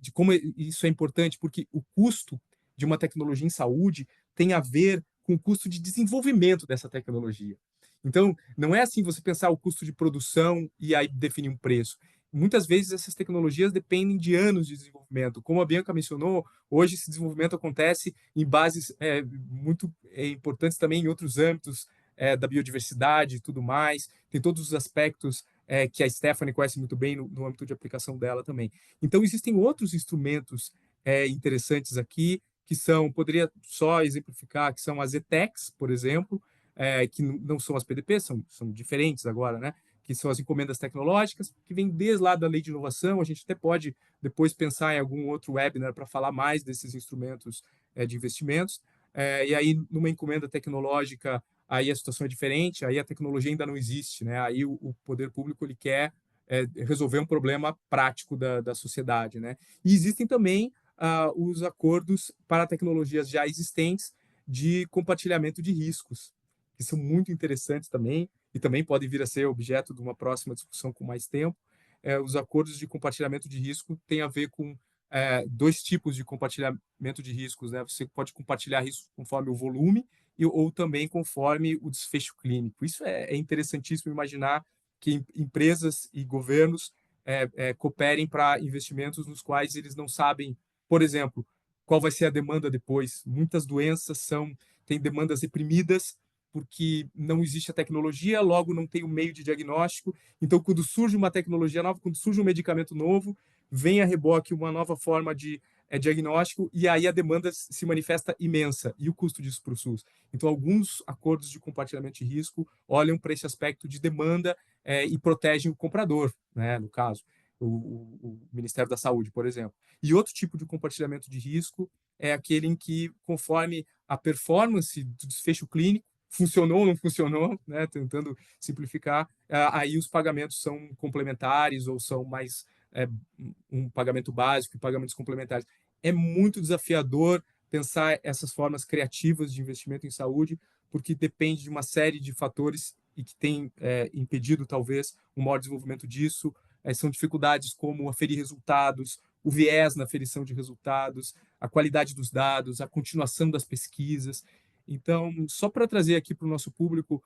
de como isso é importante, porque o custo de uma tecnologia em saúde tem a ver com o custo de desenvolvimento dessa tecnologia. Então, não é assim você pensar o custo de produção e aí definir um preço. Muitas vezes essas tecnologias dependem de anos de desenvolvimento. Como a Bianca mencionou, hoje esse desenvolvimento acontece em bases muito importantes também em outros âmbitos da biodiversidade e tudo mais. Tem todos os aspectos que a Stephanie conhece muito bem no âmbito de aplicação dela também. Então, existem outros instrumentos interessantes aqui, que são, poderia só exemplificar, que são as ETECs, por exemplo, que não são as PDPs, são diferentes agora, né? Que são as encomendas tecnológicas, que vem desde lá da lei de inovação. A gente até pode depois pensar em algum outro webinar para falar mais desses instrumentos de investimentos. E aí, numa encomenda tecnológica, aí a situação é diferente, aí a tecnologia ainda não existe, né? Aí o poder público ele quer resolver um problema prático da sociedade, né? E existem também os acordos para tecnologias já existentes de compartilhamento de riscos, que são muito interessantes também, e também podem vir a ser objeto de uma próxima discussão com mais tempo. Os acordos de compartilhamento de risco têm a ver com dois tipos de compartilhamento de riscos, né? Você pode compartilhar riscos conforme o volume ou também conforme o desfecho clínico. Isso é interessantíssimo imaginar que empresas e governos cooperem para investimentos nos quais eles não sabem, por exemplo, qual vai ser a demanda depois. Muitas doenças têm demandas reprimidas porque não existe a tecnologia, logo não tem o meio de diagnóstico. Então, quando surge uma tecnologia nova, quando surge um medicamento novo, vem a reboque uma nova forma de diagnóstico e aí a demanda se manifesta imensa e o custo disso para o SUS. Então, alguns acordos de compartilhamento de risco olham para esse aspecto de demanda e protegem o comprador, né, no caso, o Ministério da Saúde, por exemplo. E outro tipo de compartilhamento de risco é aquele em que, conforme a performance do desfecho clínico, funcionou ou não funcionou, né, tentando simplificar, aí os pagamentos são complementares ou são mais um pagamento básico e pagamentos complementares. É muito desafiador pensar essas formas criativas de investimento em saúde, porque depende de uma série de fatores e que tem impedido, talvez, um maior desenvolvimento disso. São dificuldades como aferir resultados, o viés na aferição de resultados, a qualidade dos dados, a continuação das pesquisas. Então, só para trazer aqui para o nosso público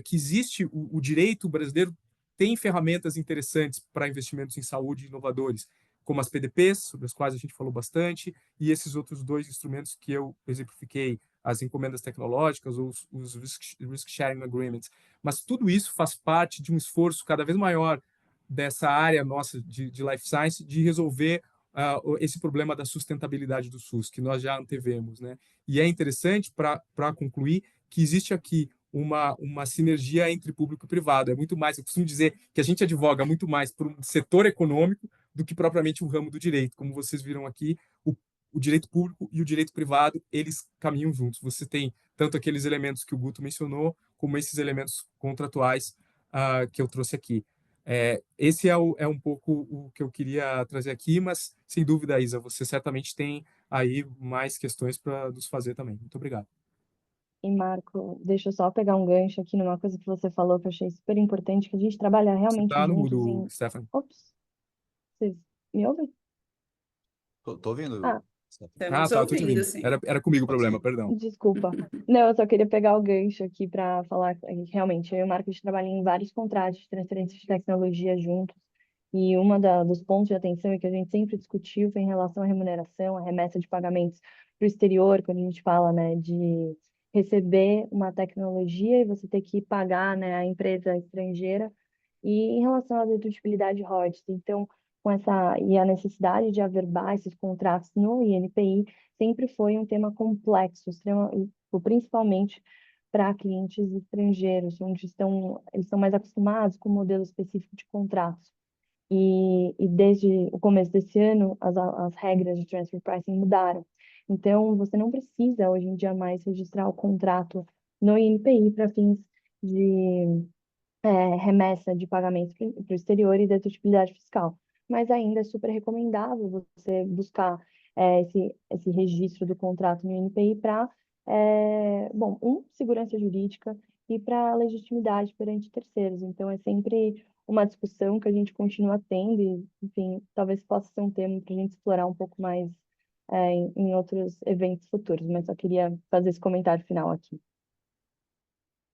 que existe o direito brasileiro tem ferramentas interessantes para investimentos em saúde inovadores, como as PDPs, sobre as quais a gente falou bastante, e esses outros dois instrumentos que eu exemplifiquei, as encomendas tecnológicas ou os risk sharing agreements. Mas tudo isso faz parte de um esforço cada vez maior dessa área nossa de life science de resolver esse problema da sustentabilidade do SUS, que nós já antevemos, né? E é interessante, para concluir, que existe aqui uma sinergia entre público e privado. É muito mais, eu costumo dizer que a gente advoga muito mais por um setor econômico do que propriamente um ramo do direito. Como vocês viram aqui, o direito público e o direito privado, eles caminham juntos. Você tem tanto aqueles elementos que o Guto mencionou, como esses elementos contratuais que eu trouxe aqui. Esse é um pouco o que eu queria trazer aqui, mas, sem dúvida, Isa, você certamente tem aí mais questões para nos fazer também. Muito obrigado. E, Marco, deixa eu só pegar um gancho aqui numa coisa que você falou que eu achei super importante, que a gente trabalha Você realmente está no juntos mudo, em... Stephanie. Ops, vocês me ouvem? Tô vendo. Ah, Estamos Tá, eu tô te ouvindo, ouvindo. sim. Era comigo o Pode problema, seguir. perdão. desculpa. Não, eu só queria pegar o gancho aqui para falar que realmente eu e o Marco a gente trabalha em vários contratos de transferência de tecnologia juntos. E dos pontos de atenção que a gente sempre discutiu foi em relação à remuneração, à remessa de pagamentos para o exterior, quando a gente fala, né, de receber uma tecnologia e você ter que pagar, né, a empresa estrangeira. E em relação à dedutibilidade royalties, então, e a necessidade de averbar esses contratos no INPI sempre foi um tema complexo, principalmente para clientes estrangeiros, onde eles estão mais acostumados com o modelo específico de contratos. E desde o começo desse ano, as regras de transfer pricing mudaram. Então, você não precisa hoje em dia mais registrar o contrato no INPI para fins de remessa de pagamentos para o exterior e dedutibilidade fiscal. Mas ainda é super recomendável você buscar esse registro do contrato no INPI para, segurança jurídica e para legitimidade perante terceiros. Então, é sempre uma discussão que a gente continua tendo e, enfim, talvez possa ser um tema para a gente explorar um pouco mais em outros eventos futuros, mas só queria fazer esse comentário final aqui.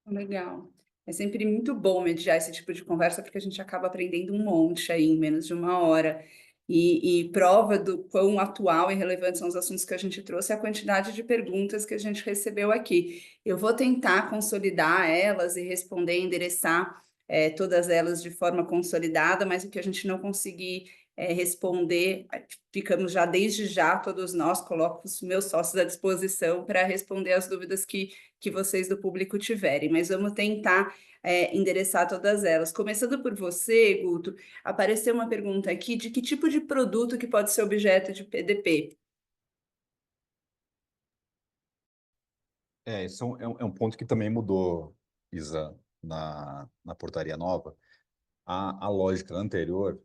Legal. É sempre muito bom mediar esse tipo de conversa, porque a gente acaba aprendendo um monte aí em menos de uma hora. E prova do quão atual e relevante são os assuntos que a gente trouxe é a quantidade de perguntas que a gente recebeu aqui. Eu vou tentar consolidar elas e responder, endereçar todas elas de forma consolidada, mas o que a gente não conseguir responder, ficamos já desde já, todos nós, coloco os meus sócios à disposição para responder as dúvidas que vocês do público tiverem, mas vamos tentar endereçar todas elas. Começando por você, Guto, apareceu uma pergunta aqui de que tipo de produto que pode ser objeto de PDP? Isso é um ponto que também mudou, Isa, na portaria nova. A lógica anterior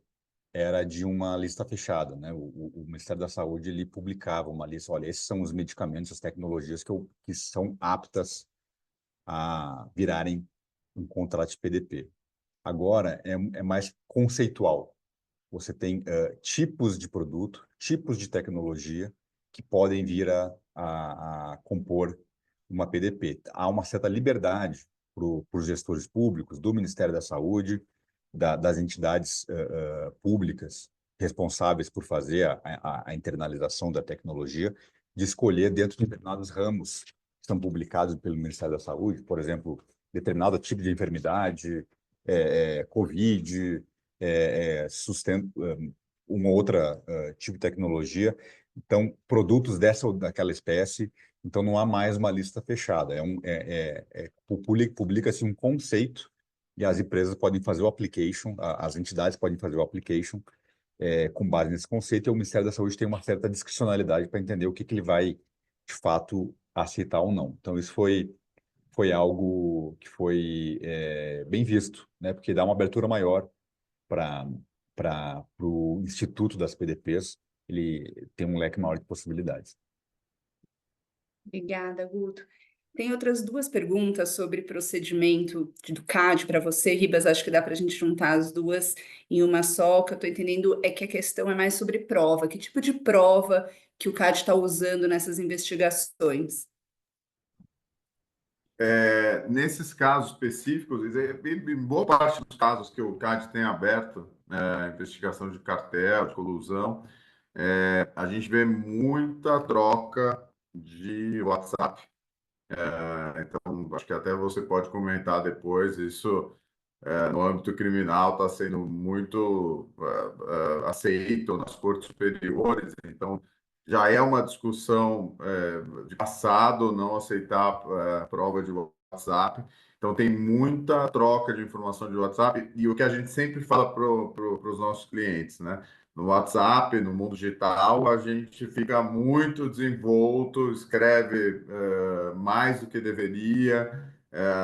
era de uma lista fechada, né? O Ministério da Saúde ele publicava uma lista, olha, esses são os medicamentos, as tecnologias que são aptas a virarem um contrato de PDP. Agora é mais conceitual. Você tem tipos de produto, tipos de tecnologia que podem vir a compor uma PDP. Há uma certa liberdade para os gestores públicos, do Ministério da Saúde, das entidades públicas responsáveis por fazer a internalização da tecnologia, de escolher dentro de determinados ramos que estão publicados pelo Ministério da Saúde, por exemplo, determinado tipo de enfermidade, COVID, uma outra tipo de tecnologia. Então, produtos dessa ou daquela espécie. Então, não há mais uma lista fechada. Publica-se um conceito e as empresas podem fazer o application, as entidades podem fazer o application com base nesse conceito, e o Ministério da Saúde tem uma certa discricionalidade para entender o que ele vai, de fato, aceitar ou não. Então, isso foi algo que foi bem visto, né? Porque dá uma abertura maior para o Instituto das PDPs, ele tem um leque maior de possibilidades. Obrigada, Guto. Tem outras duas perguntas sobre procedimento do CAD para você, Ribas. Acho que dá para a gente juntar as duas em uma só. O que eu estou entendendo é que a questão é mais sobre prova. Que tipo de prova que o CAD está usando nessas investigações? Nesses casos específicos, em boa parte dos casos que o CAD tem aberto, investigação de cartel, de colusão, a gente vê muita troca de WhatsApp. Então, acho que até você pode comentar depois, isso no âmbito criminal está sendo muito aceito nas cortes superiores, então já é uma discussão de passado não aceitar prova de WhatsApp. Então tem muita troca de informação de WhatsApp e o que a gente sempre fala para os nossos clientes, né? No WhatsApp, no mundo digital, a gente fica muito desenvolto, escreve mais do que deveria,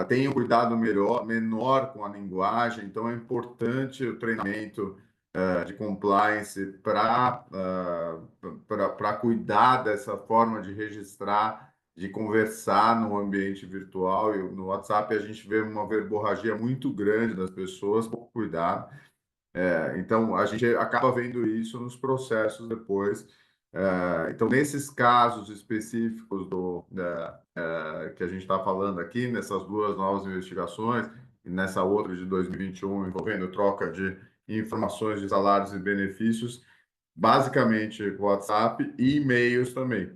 tem um cuidado menor com a linguagem, então é importante o treinamento de compliance para cuidar dessa forma de registrar, de conversar no ambiente virtual. E no WhatsApp a gente vê uma verborragia muito grande das pessoas, pouco cuidado. Então, a gente acaba vendo isso nos processos depois. Então, nesses casos específicos que a gente está falando aqui, nessas duas novas investigações, e nessa outra de 2021, envolvendo troca de informações de salários e benefícios, basicamente WhatsApp e e-mails também.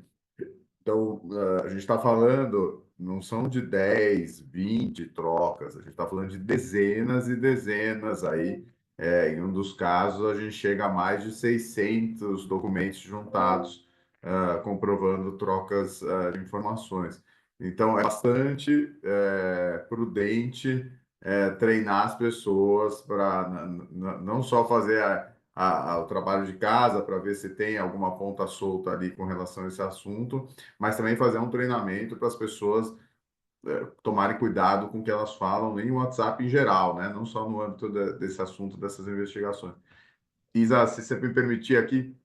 Então, a gente está falando, não são de 10, 20 trocas, a gente está falando de dezenas e dezenas aí. Em um dos casos, a gente chega a mais de 600 documentos juntados, comprovando trocas de informações. Então, é bastante prudente treinar as pessoas para não só fazer o trabalho de casa para ver se tem alguma ponta solta ali com relação a esse assunto, mas também fazer um treinamento para as pessoas tomarem cuidado com o que elas falam em WhatsApp em geral, né? Não só no âmbito desse assunto, dessas investigações. Isa, se você me permitir aqui,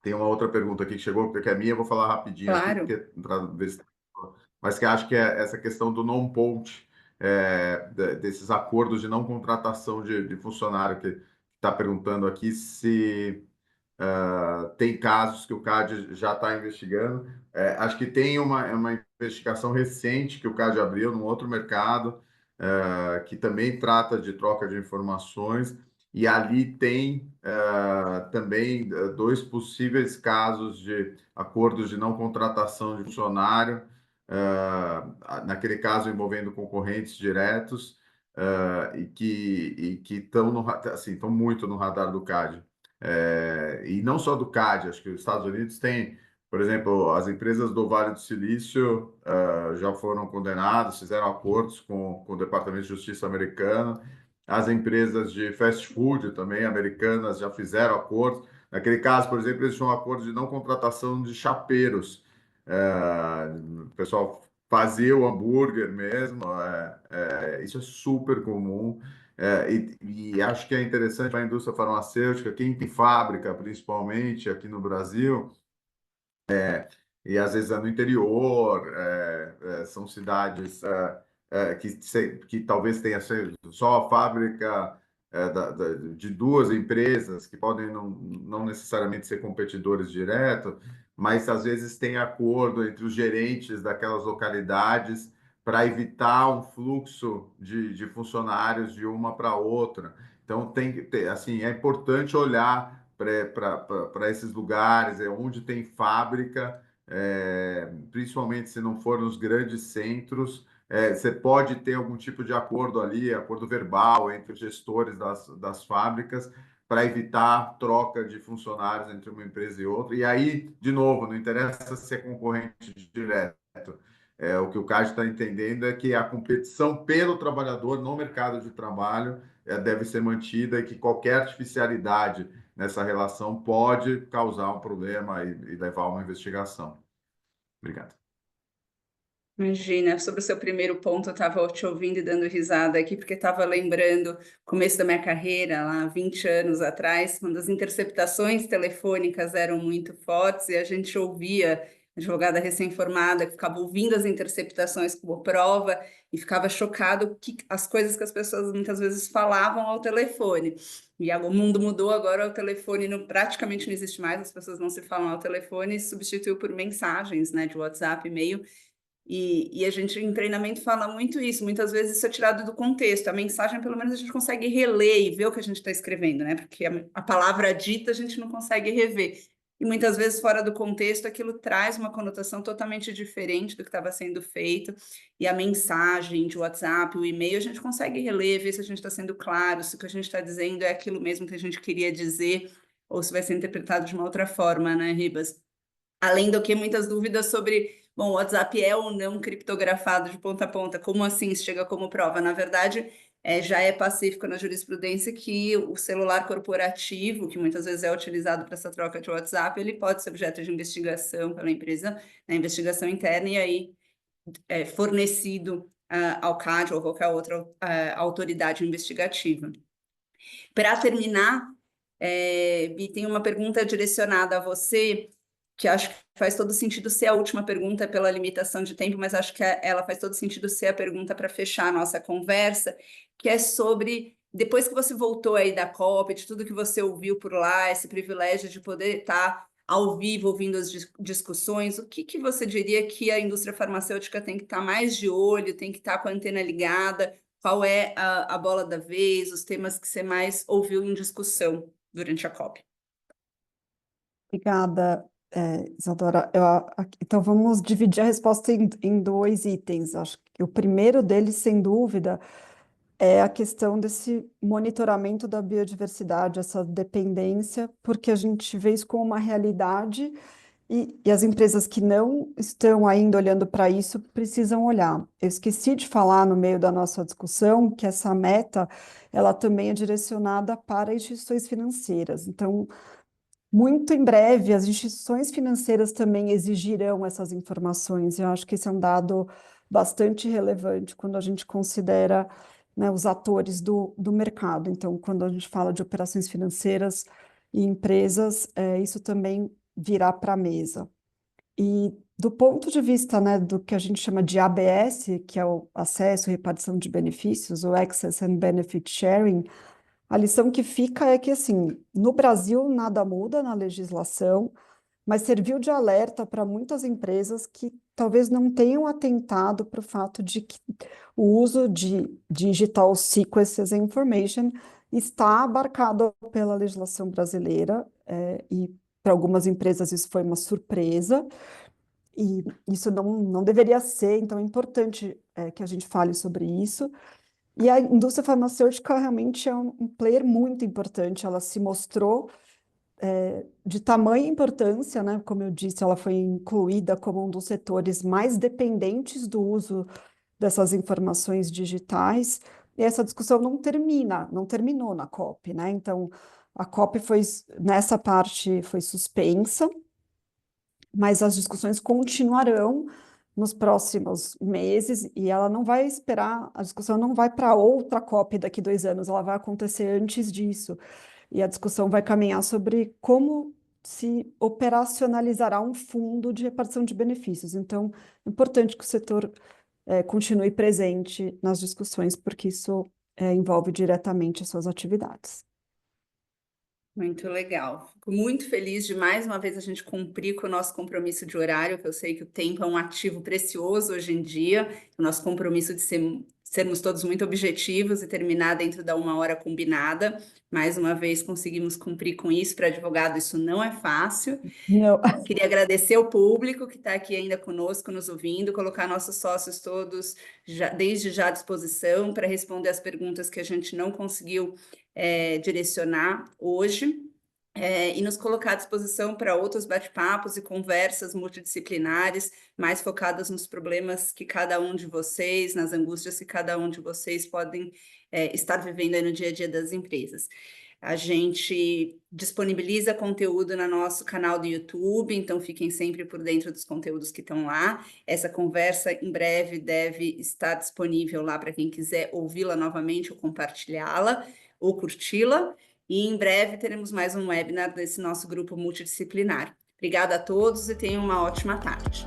tem uma outra pergunta aqui que chegou, porque é minha, eu vou falar rapidinho aqui, Claro. porque para ver se... Mas que acho que é essa questão do non-poach, desses acordos de não contratação de funcionário, que está perguntando aqui se tem casos que o CAD já está investigando. Acho que tem uma investigação recente que o CAD abriu num outro mercado, que também trata de troca de informações, e ali tem também dois possíveis casos de acordos de não contratação de funcionário, naquele caso envolvendo concorrentes diretos, e que estão assim, estão muito no radar do CAD. E não só do CAD, acho que os Estados Unidos têm, por exemplo, as empresas do Vale do Silício já foram condenadas, fizeram acordos com o Departamento de Justiça americano, as empresas de fast food também americanas já fizeram acordos. Naquele caso, por exemplo, eles tinham um acordo de não contratação de chapeiros. O pessoal fazia o hambúrguer mesmo, isso é super comum. E acho que é interessante para a indústria farmacêutica, quem tem fábrica, principalmente aqui no Brasil, e às vezes é no interior, são cidades que talvez tenha só a fábrica de duas empresas, que podem não necessariamente ser competidores diretos, mas às vezes tem acordo entre os gerentes daquelas localidades para evitar um fluxo de funcionários de uma para outra. Então, tem que ter, assim, é importante olhar para esses lugares, onde tem fábrica, principalmente se não for nos grandes centros, você pode ter algum tipo de acordo ali, acordo verbal entre os gestores das fábricas, para evitar troca de funcionários entre uma empresa e outra. E aí, de novo, não interessa se é concorrente direto. O que o CAD está entendendo é que a competição pelo trabalhador no mercado de trabalho deve ser mantida e que qualquer artificialidade nessa relação pode causar um problema e levar a uma investigação. Obrigado. Imagina, sobre o seu primeiro ponto, eu estava te ouvindo e dando risada aqui, porque estava lembrando o começo da minha carreira, lá 20 anos atrás, quando as interceptações telefônicas eram muito fortes e a gente ouvia, advogada recém-formada, que ficava ouvindo as interceptações como prova e ficava chocado que as coisas que as pessoas muitas vezes falavam ao telefone. E o mundo mudou, agora o telefone praticamente não existe mais, as pessoas não se falam ao telefone, e substituiu por mensagens, né, de WhatsApp, e-mail. E a gente em treinamento fala muito isso, muitas vezes isso é tirado do contexto, a mensagem pelo menos a gente consegue reler e ver o que a gente está escrevendo, né? Porque a palavra dita a gente não consegue rever. E muitas vezes fora do contexto aquilo traz uma conotação totalmente diferente do que estava sendo feito, e a mensagem de WhatsApp, o e-mail, a gente consegue reler, ver se a gente está sendo claro, se o que a gente está dizendo é aquilo mesmo que a gente queria dizer, ou se vai ser interpretado de uma outra forma, né, Ribas? Além do que, muitas dúvidas sobre, bom, o WhatsApp é ou não criptografado de ponta a ponta, como assim isso chega como prova? Na verdade, já é pacífico na jurisprudência que o celular corporativo, que muitas vezes é utilizado para essa troca de WhatsApp, ele pode ser objeto de investigação pela empresa, na investigação interna, e aí fornecido ao CAD ou qualquer outra autoridade investigativa. Para terminar, Bi, tem uma pergunta direcionada a você, que acho que faz todo sentido ser a última pergunta pela limitação de tempo, mas acho que ela faz todo sentido ser a pergunta para fechar a nossa conversa, que é sobre, depois que você voltou aí da COP, de tudo que você ouviu por lá, esse privilégio de poder estar ao vivo ouvindo as discussões, o que você diria que a indústria farmacêutica tem que estar mais de olho, tem que estar com a antena ligada? Qual é a bola da vez, os temas que você mais ouviu em discussão durante a COP? Obrigada, Isadora. Então, vamos dividir a resposta em dois itens. Acho que o primeiro deles, sem dúvida, é a questão desse monitoramento da biodiversidade, essa dependência, porque a gente vê isso como uma realidade E as empresas que não estão ainda olhando para isso precisam olhar. Eu esqueci de falar no meio da nossa discussão que essa meta, ela também é direcionada para instituições financeiras. Então, muito em breve, as instituições financeiras também exigirão essas informações. Eu acho que esse é um dado bastante relevante quando a gente considera, né, os atores do mercado. Então, quando a gente fala de operações financeiras e empresas, isso também virá para a mesa. E do ponto de vista, né, do que a gente chama de ABS, que é o acesso e repartição de benefícios, o Access and Benefit Sharing, a lição que fica é que, assim, no Brasil nada muda na legislação, mas serviu de alerta para muitas empresas que talvez não tenham atentado para o fato de que o uso de Digital Sequences Information está abarcado pela legislação brasileira, e para algumas empresas isso foi uma surpresa, e isso não deveria ser, então é importante que a gente fale sobre isso. E a indústria farmacêutica realmente é um player muito importante, ela se mostrou de tamanha importância, né? Como eu disse, ela foi incluída como um dos setores mais dependentes do uso dessas informações digitais, e essa discussão não terminou na COP, né? Então, a COP nessa parte foi suspensa, mas as discussões continuarão nos próximos meses e ela não vai esperar, a discussão não vai para outra COP daqui 2 anos, ela vai acontecer antes disso. E a discussão vai caminhar sobre como se operacionalizará um fundo de repartição de benefícios. Então, é importante que o setor continue presente nas discussões, porque isso envolve diretamente as suas atividades. Muito legal. Fico muito feliz de mais uma vez a gente cumprir com o nosso compromisso de horário, que eu sei que o tempo é um ativo precioso hoje em dia, o nosso compromisso de sermos todos muito objetivos e terminar dentro da 1 hora combinada. Mais uma vez conseguimos cumprir com isso. Para advogado, isso não é fácil. Não. Queria agradecer ao público que está aqui ainda conosco, nos ouvindo, colocar nossos sócios todos desde já à disposição para responder as perguntas que a gente não conseguiu direcionar hoje, e nos colocar à disposição para outros bate-papos e conversas multidisciplinares, mais focadas nos problemas que cada um de vocês, nas angústias que cada um de vocês podem estar vivendo aí no dia a dia das empresas. A gente disponibiliza conteúdo no nosso canal do YouTube, então fiquem sempre por dentro dos conteúdos que estão lá. Essa conversa em breve deve estar disponível lá para quem quiser ouvi-la novamente ou compartilhá-la ou curti-la. E em breve teremos mais um webinar desse nosso grupo multidisciplinar. Obrigada a todos e tenham uma ótima tarde.